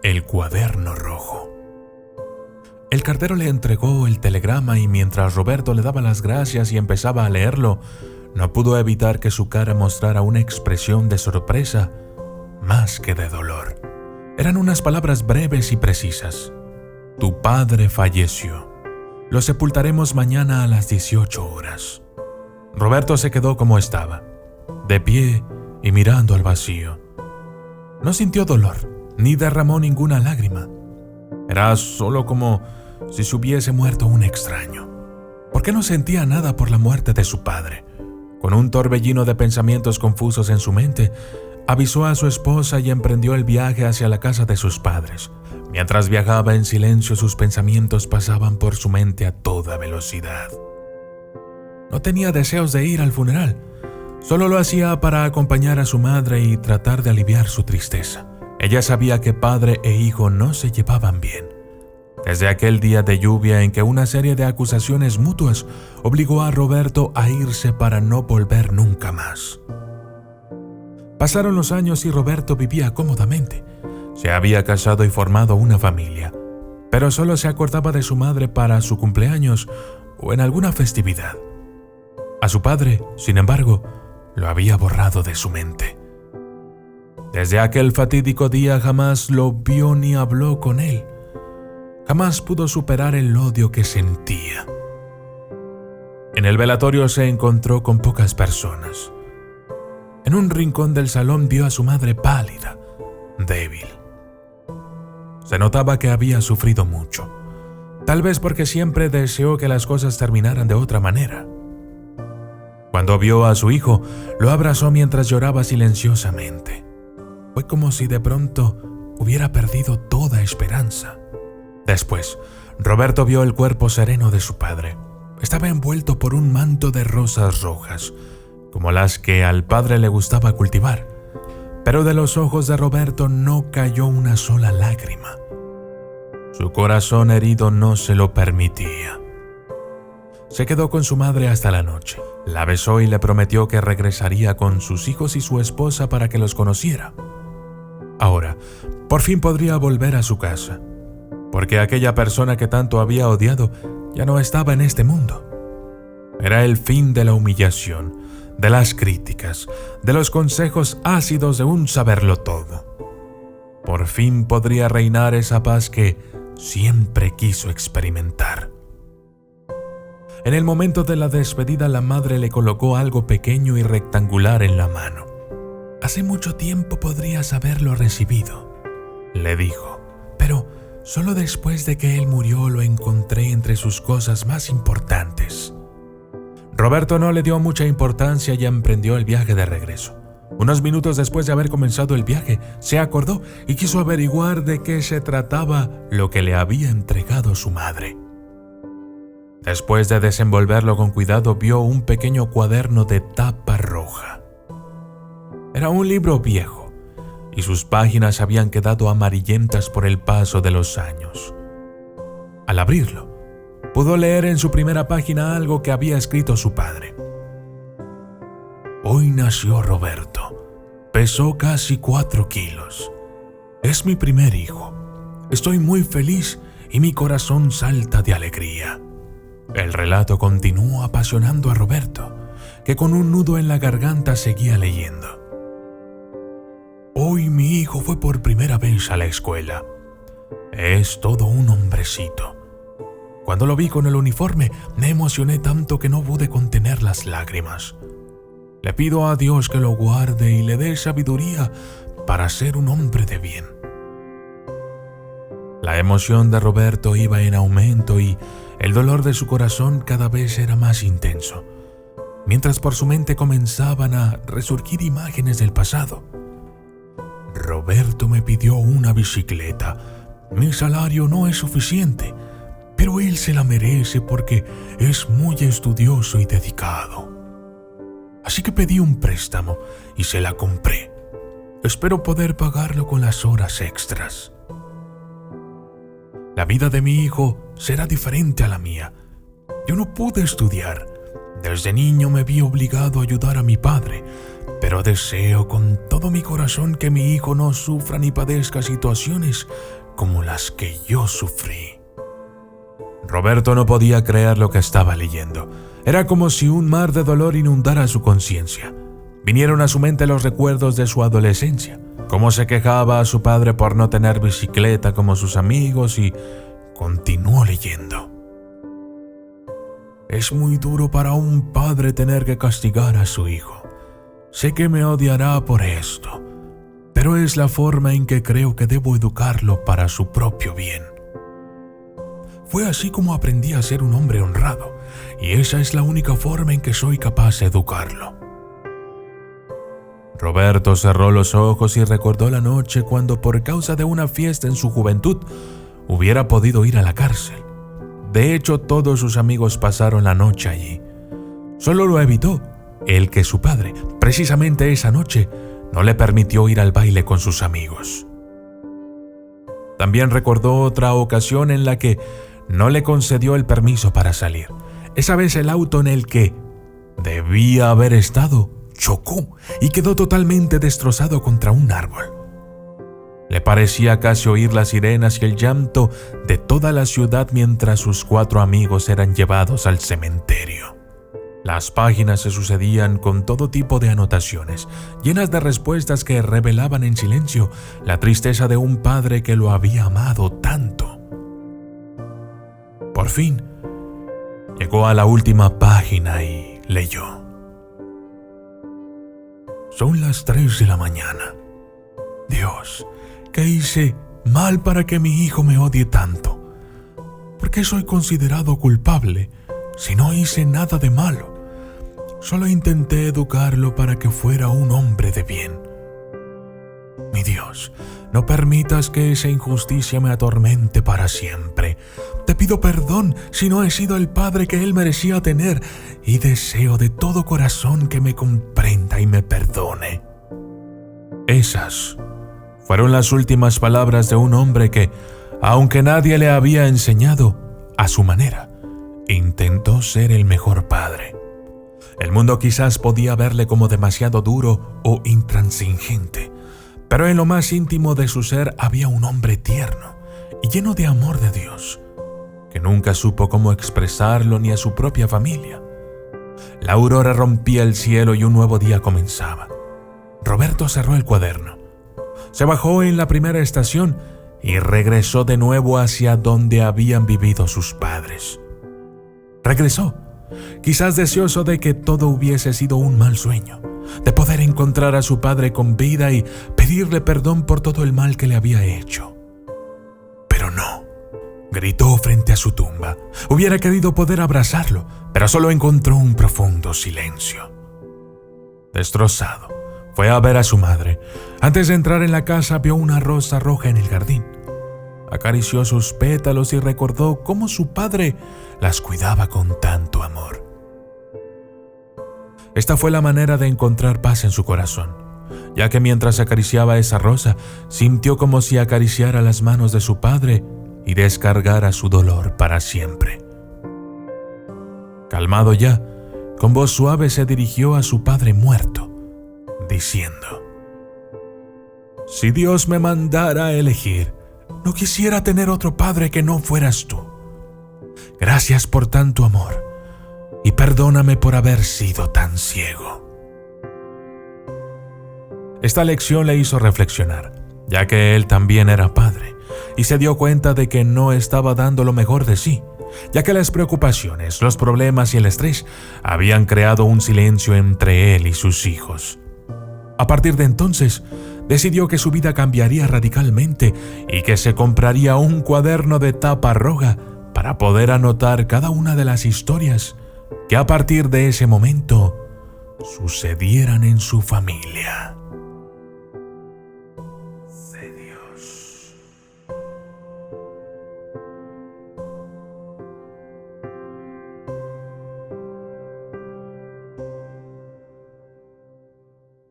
El cuaderno rojo. El cartero le entregó el telegrama y mientras Roberto le daba las gracias y empezaba a leerlo, no pudo evitar que su cara mostrara una expresión de sorpresa más que de dolor. Eran unas palabras breves y precisas. Tu padre falleció. Lo sepultaremos mañana a las 18 horas. Roberto se quedó como estaba, de pie y mirando al vacío. No sintió dolor, ni derramó ninguna lágrima. Era solo como si se hubiese muerto un extraño. Porque no sentía nada por la muerte de su padre. Con un torbellino de pensamientos confusos en su mente, avisó a su esposa y emprendió el viaje hacia la casa de sus padres. Mientras viajaba en silencio, sus pensamientos pasaban por su mente a toda velocidad. No tenía deseos de ir al funeral. Solo lo hacía para acompañar a su madre y tratar de aliviar su tristeza. Ella sabía que padre e hijo no se llevaban bien. Desde aquel día de lluvia en que una serie de acusaciones mutuas obligó a Roberto a irse para no volver nunca más. Pasaron los años y Roberto vivía cómodamente. Se había casado y formado una familia, pero solo se acordaba de su madre para su cumpleaños o en alguna festividad. A su padre, sin embargo, lo había borrado de su mente. Desde aquel fatídico día jamás lo vio ni habló con él. Jamás pudo superar el odio que sentía. En el velatorio se encontró con pocas personas. En un rincón del salón vio a su madre pálida, débil. Se notaba que había sufrido mucho, tal vez porque siempre deseó que las cosas terminaran de otra manera. Cuando vio a su hijo, lo abrazó mientras lloraba silenciosamente. Fue como si de pronto hubiera perdido toda esperanza. Después, Roberto vio el cuerpo sereno de su padre. Estaba envuelto por un manto de rosas rojas, como las que al padre le gustaba cultivar. Pero de los ojos de Roberto no cayó una sola lágrima. Su corazón herido no se lo permitía. Se quedó con su madre hasta la noche. La besó y le prometió que regresaría con sus hijos y su esposa para que los conociera. Ahora, por fin podría volver a su casa, porque aquella persona que tanto había odiado ya no estaba en este mundo. Era el fin de la humillación, de las críticas, de los consejos ácidos de un saberlo todo. Por fin podría reinar esa paz que siempre quiso experimentar. En el momento de la despedida, la madre le colocó algo pequeño y rectangular en la mano. Hace mucho tiempo podrías haberlo recibido, le dijo, pero solo después de que él murió lo encontré entre sus cosas más importantes. Roberto no le dio mucha importancia y emprendió el viaje de regreso. Unos minutos después de haber comenzado el viaje, se acordó y quiso averiguar de qué se trataba lo que le había entregado su madre. Después de desenvolverlo con cuidado, vio un pequeño cuaderno de tapa roja. Era un libro viejo, y sus páginas habían quedado amarillentas por el paso de los años. Al abrirlo, pudo leer en su primera página algo que había escrito su padre. Hoy nació Roberto. Pesó casi 4 kilos. Es mi primer hijo. Estoy muy feliz y mi corazón salta de alegría. El relato continuó apasionando a Roberto, que con un nudo en la garganta seguía leyendo. Hoy mi hijo fue por primera vez a la escuela. Es todo un hombrecito. Cuando lo vi con el uniforme, me emocioné tanto que no pude contener las lágrimas. Le pido a Dios que lo guarde y le dé sabiduría para ser un hombre de bien. La emoción de Roberto iba en aumento y el dolor de su corazón cada vez era más intenso, mientras por su mente comenzaban a resurgir imágenes del pasado. Roberto me pidió una bicicleta. Mi salario no es suficiente, pero él se la merece porque es muy estudioso y dedicado. Así que pedí un préstamo y se la compré. Espero poder pagarlo con las horas extras. La vida de mi hijo será diferente a la mía. Yo no pude estudiar. Desde niño me vi obligado a ayudar a mi padre, pero deseo con todo mi corazón que mi hijo no sufra ni padezca situaciones como las que yo sufrí. Roberto no podía creer lo que estaba leyendo. Era como si un mar de dolor inundara su conciencia. Vinieron a su mente los recuerdos de su adolescencia, cómo se quejaba a su padre por no tener bicicleta como sus amigos, y continuó leyendo. Es muy duro para un padre tener que castigar a su hijo. Sé que me odiará por esto, pero es la forma en que creo que debo educarlo para su propio bien. Fue así como aprendí a ser un hombre honrado, y esa es la única forma en que soy capaz de educarlo. Roberto cerró los ojos y recordó la noche cuando, por causa de una fiesta en su juventud, hubiera podido ir a la cárcel. De hecho, todos sus amigos pasaron la noche allí. Solo lo evitó el que su padre, precisamente esa noche, no le permitió ir al baile con sus amigos. También recordó otra ocasión en la que no le concedió el permiso para salir. Esa vez el auto en el que debía haber estado chocó y quedó totalmente destrozado contra un árbol. Le parecía casi oír las sirenas y el llanto de toda la ciudad mientras sus 4 amigos eran llevados al cementerio. Las páginas se sucedían con todo tipo de anotaciones, llenas de respuestas que revelaban en silencio la tristeza de un padre que lo había amado tanto. Por fin, llegó a la última página y leyó. Son las 3 de la mañana. Dios, ¿qué hice mal para que mi hijo me odie tanto? ¿Por qué soy considerado culpable si no hice nada de malo? Solo intenté educarlo para que fuera un hombre de bien. Mi Dios, no permitas que esa injusticia me atormente para siempre. Te pido perdón si no he sido el padre que él merecía tener, y deseo de todo corazón que me comprenda y me perdone. Esas fueron las últimas palabras de un hombre que, aunque nadie le había enseñado, a su manera, intentó ser el mejor padre. El mundo quizás podía verle como demasiado duro o intransigente, pero en lo más íntimo de su ser había un hombre tierno y lleno de amor de Dios, que nunca supo cómo expresarlo ni a su propia familia. La aurora rompía el cielo y un nuevo día comenzaba. Roberto cerró el cuaderno, se bajó en la primera estación y regresó de nuevo hacia donde habían vivido sus padres. Regresó, quizás deseoso de que todo hubiese sido un mal sueño, de poder encontrar a su padre con vida y pedirle perdón por todo el mal que le había hecho. Pero no, gritó frente a su tumba. Hubiera querido poder abrazarlo, pero solo encontró un profundo silencio. Destrozado, fue a ver a su madre. Antes de entrar en la casa vio una rosa roja en el jardín. Acarició sus pétalos y recordó cómo su padre las cuidaba con tanto amor. Esta fue la manera de encontrar paz en su corazón, ya que mientras acariciaba esa rosa, sintió como si acariciara las manos de su padre y descargara su dolor para siempre. Calmado ya, con voz suave se dirigió a su padre muerto, diciendo: Si Dios me mandara a elegir, no quisiera tener otro padre que no fueras tú. Gracias por tanto amor y perdóname por haber sido tan ciego. Esta lección le hizo reflexionar, ya que él también era padre, y se dio cuenta de que no estaba dando lo mejor de sí, ya que las preocupaciones, los problemas y el estrés habían creado un silencio entre él y sus hijos. A partir de entonces, decidió que su vida cambiaría radicalmente y que se compraría un cuaderno de tapa roja para poder anotar cada una de las historias que a partir de ese momento sucedieran en su familia.